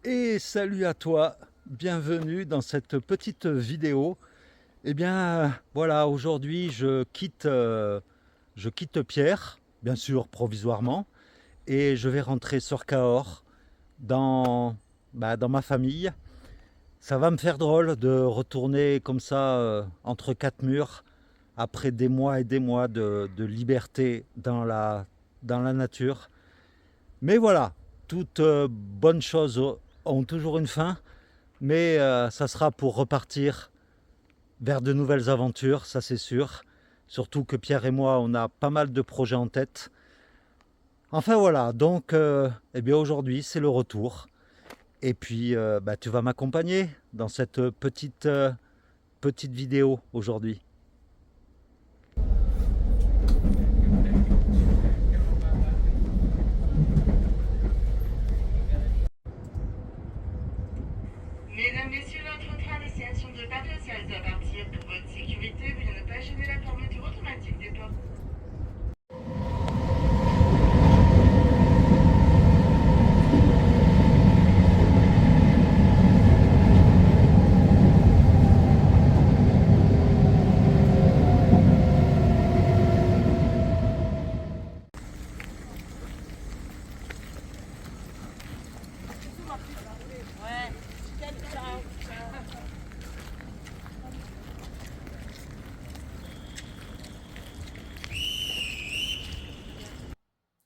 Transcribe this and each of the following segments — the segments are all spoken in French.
Et salut à toi, bienvenue dans cette petite vidéo. Eh bien, voilà, aujourd'hui je quitte Pierre, bien sûr provisoirement, et je vais rentrer sur Cahors dans, dans ma famille. Ça va me faire drôle de retourner comme ça entre quatre murs après des mois et des mois de liberté dans la nature. Mais voilà, toutes bonnes choses ont toujours une fin. Mais ça sera pour repartir vers de nouvelles aventures, ça c'est sûr. Surtout que Pierre et moi, on a pas mal de projets en tête. Enfin voilà, donc eh bien aujourd'hui c'est le retour. Et puis tu vas m'accompagner dans cette petite vidéo aujourd'hui. Mesdames, Messieurs, votre train à destination de Paris doit partir. Pour votre sécurité, veuillez ne pas gêner la fermeture automatique des portes.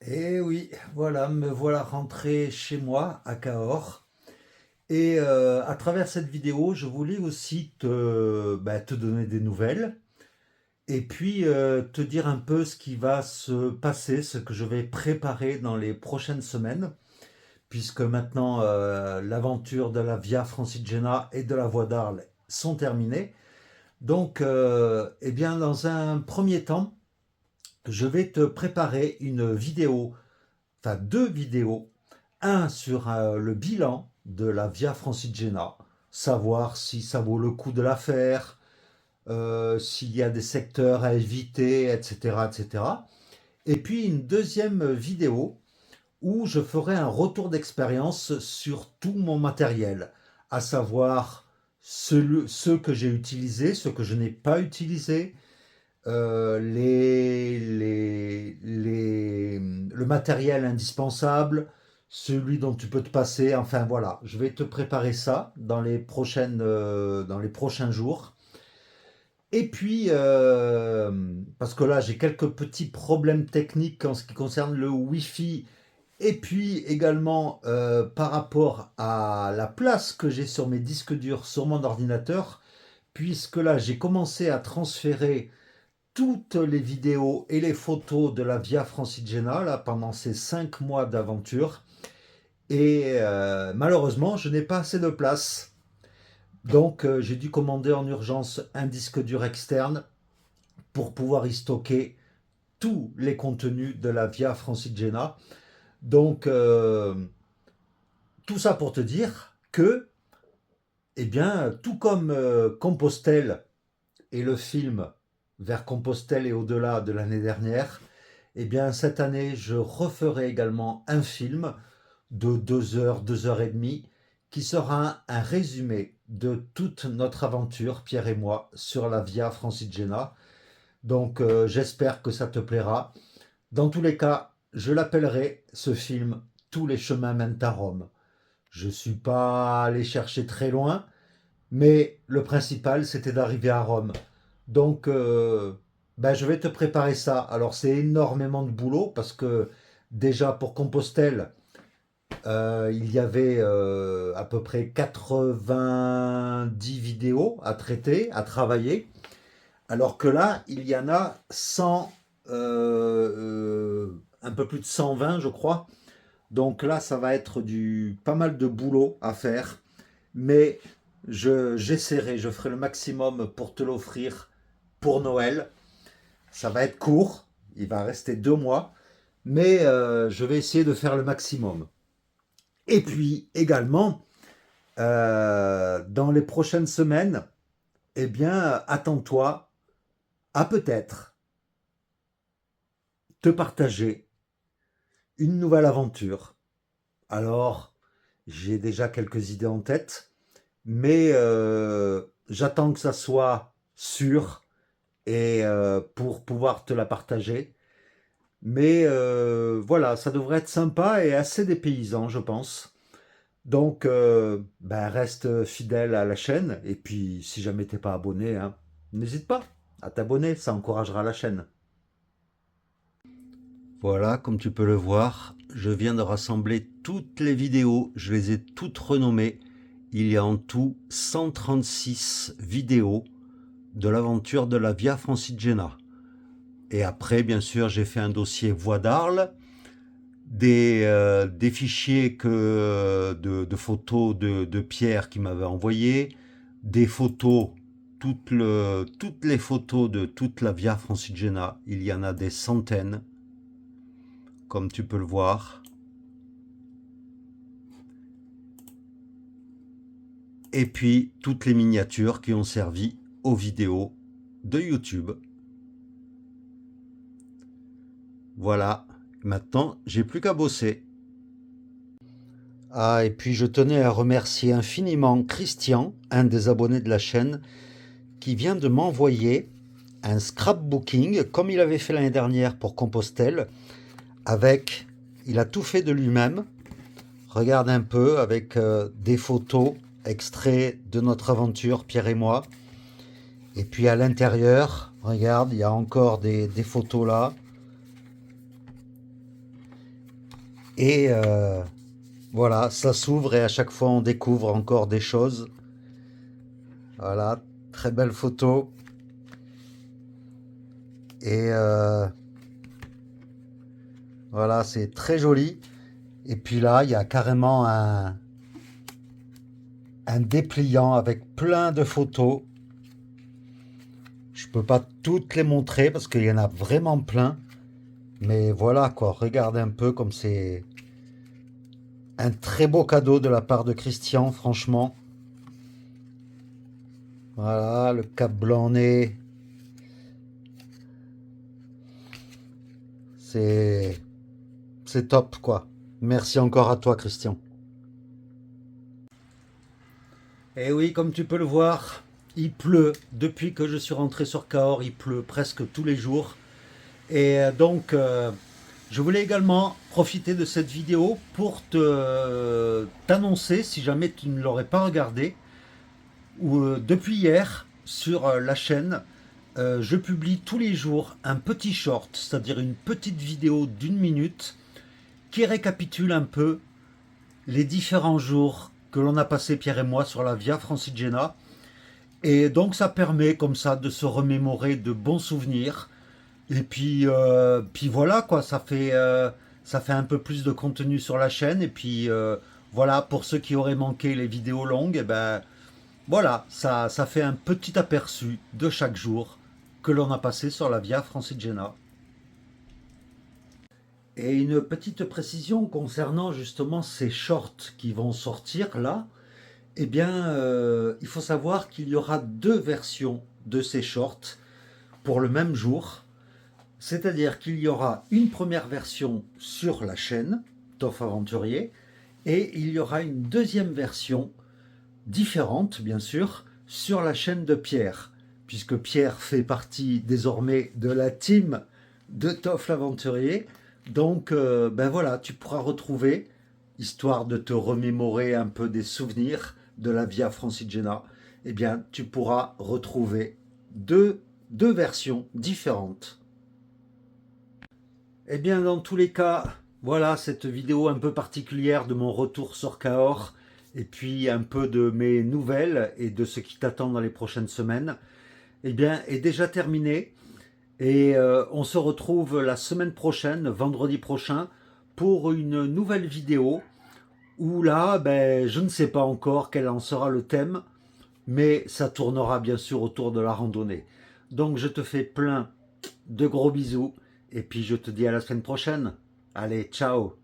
Et oui, voilà, me voilà rentré chez moi à Cahors. Et à travers cette vidéo, je voulais aussi te donner des nouvelles. Et puis te dire un peu ce qui va se passer, ce que je vais préparer dans les prochaines semaines, puisque maintenant l'aventure de la Via Francigena et de la Voie d'Arles sont terminées. Donc, eh bien, dans un premier temps, je vais te préparer une vidéo, enfin deux vidéos, un sur le bilan de la Via Francigena, savoir si ça vaut le coup de la faire, s'il y a des secteurs à éviter, etc., etc. Et puis une deuxième vidéo où je ferai un retour d'expérience sur tout mon matériel, à savoir ceux que j'ai utilisés, ceux que je n'ai pas utilisés, le matériel indispensable, celui dont tu peux te passer, enfin voilà, je vais te préparer ça dans les prochains jours. Et puis, parce que là, j'ai quelques petits problèmes techniques en ce qui concerne le Wi-Fi. Et puis également, par rapport à la place que j'ai sur mes disques durs sur mon ordinateur, puisque là, j'ai commencé à transférer toutes les vidéos et les photos de la Via Francigena là, pendant ces 5 mois d'aventure. Et malheureusement, je n'ai pas assez de place. Donc, j'ai dû commander en urgence un disque dur externe pour pouvoir y stocker tous les contenus de la Via Francigena. Donc, tout ça pour te dire que, eh bien, tout comme Compostelle et le film Vers Compostelle et au-delà de l'année dernière, eh bien, cette année, je referai également un film de 2 heures, 2 heures et demie, qui sera un résumé de toute notre aventure, Pierre et moi, sur la Via Francigena. Donc, j'espère que ça te plaira. Dans tous les cas, je l'appellerai ce film Tous les chemins mènent à Rome. Je ne suis pas allé chercher très loin, mais le principal, c'était d'arriver à Rome. Donc, je vais te préparer ça. Alors, c'est énormément de boulot parce que déjà pour Compostelle, il y avait à peu près 90 vidéos à traiter, à travailler. Alors que là, il y en a 100, un peu plus de 120, je crois. Donc là, ça va être pas mal de boulot à faire. Mais j'essaierai, je ferai le maximum pour te l'offrir pour Noël. Ça va être court, il va rester 2 mois, mais je vais essayer de faire le maximum. Et puis également, dans les prochaines semaines, eh bien, attends-toi à peut-être te partager une nouvelle aventure. Alors, J'ai déjà quelques idées en tête, mais j'attends que ça soit sûr et pour pouvoir te la partager. Mais voilà, ça devrait être sympa et assez dépaysant, je pense. Donc, ben, reste fidèle à la chaîne. Et puis, si jamais t'es pas abonné, hein, n'hésite pas à t'abonner, ça encouragera la chaîne. Voilà, comme tu peux le voir, je viens de rassembler toutes les vidéos, je les ai toutes renommées. Il y a en tout 136 vidéos de l'aventure de la Via Francigena. Et après, bien sûr, j'ai fait un dossier voix d'Arles, des fichiers de photos de Pierre qui m'avait envoyé, des photos, toutes les photos de toute la Via Francigena. Il y en a des centaines, comme tu peux le voir. Et puis, toutes les miniatures qui ont servi aux vidéos de YouTube. Voilà, maintenant, j'ai plus qu'à bosser. Ah, et puis je tenais à remercier infiniment Christian, un des abonnés de la chaîne, qui vient de m'envoyer un scrapbooking, comme il avait fait l'année dernière pour Compostelle, avec, il a tout fait de lui-même. Regarde un peu, avec des photos, extraits de notre aventure, Pierre et moi. Et puis à l'intérieur, regarde, il y a encore des photos là. Et voilà, ça s'ouvre et à chaque fois on découvre encore des choses. Voilà, très belle photo. Et voilà, c'est très joli. Et puis là, il y a carrément un dépliant avec plein de photos. Je peux pas toutes les montrer parce qu'il y en a vraiment plein. Mais voilà quoi, regardez un peu comme c'est un très beau cadeau de la part de Christian, franchement. Voilà, le Cap Blanc-Nez. C'est top quoi. Merci encore à toi Christian. Et oui, comme tu peux le voir, il pleut. Depuis que je suis rentré sur Cahors, il pleut presque tous les jours. Et donc, je voulais également profiter de cette vidéo pour t'annoncer, si jamais tu ne l'aurais pas regardé, depuis hier, sur la chaîne, je publie tous les jours un petit short, c'est-à-dire une petite vidéo d'1 minute, qui récapitule un peu les différents jours que l'on a passé, Pierre et moi, sur la Via Francigena. Et donc ça permet comme ça de se remémorer de bons souvenirs. Et puis, puis voilà quoi, ça fait un peu plus de contenu sur la chaîne. Et puis voilà, pour ceux qui auraient manqué les vidéos longues, et ben voilà, ça fait un petit aperçu de chaque jour que l'on a passé sur la Via Francigena. Et une petite précision concernant justement ces shorts qui vont sortir là, eh bien, il faut savoir qu'il y aura 2 versions de ces shorts pour le même jour. C'est-à-dire qu'il y aura une première version sur la chaîne Toff Aventurier et il y aura une deuxième version différente, bien sûr, sur la chaîne de Pierre, puisque Pierre fait partie désormais de la team de Toff l'Aventurier. Donc, ben voilà, tu pourras retrouver, histoire de te remémorer un peu des souvenirs de la Via Francigena, eh bien, tu pourras retrouver deux versions différentes. Eh bien, dans tous les cas, voilà cette vidéo un peu particulière de mon retour sur Cahors, et puis un peu de mes nouvelles et de ce qui t'attend dans les prochaines semaines, eh bien, est déjà terminée. Et on se retrouve la semaine prochaine, vendredi prochain, pour une nouvelle vidéo où là, ben, je ne sais pas encore quel en sera le thème, mais ça tournera bien sûr autour de la randonnée. Donc je te fais plein de gros bisous et puis je te dis à la semaine prochaine. Allez, ciao!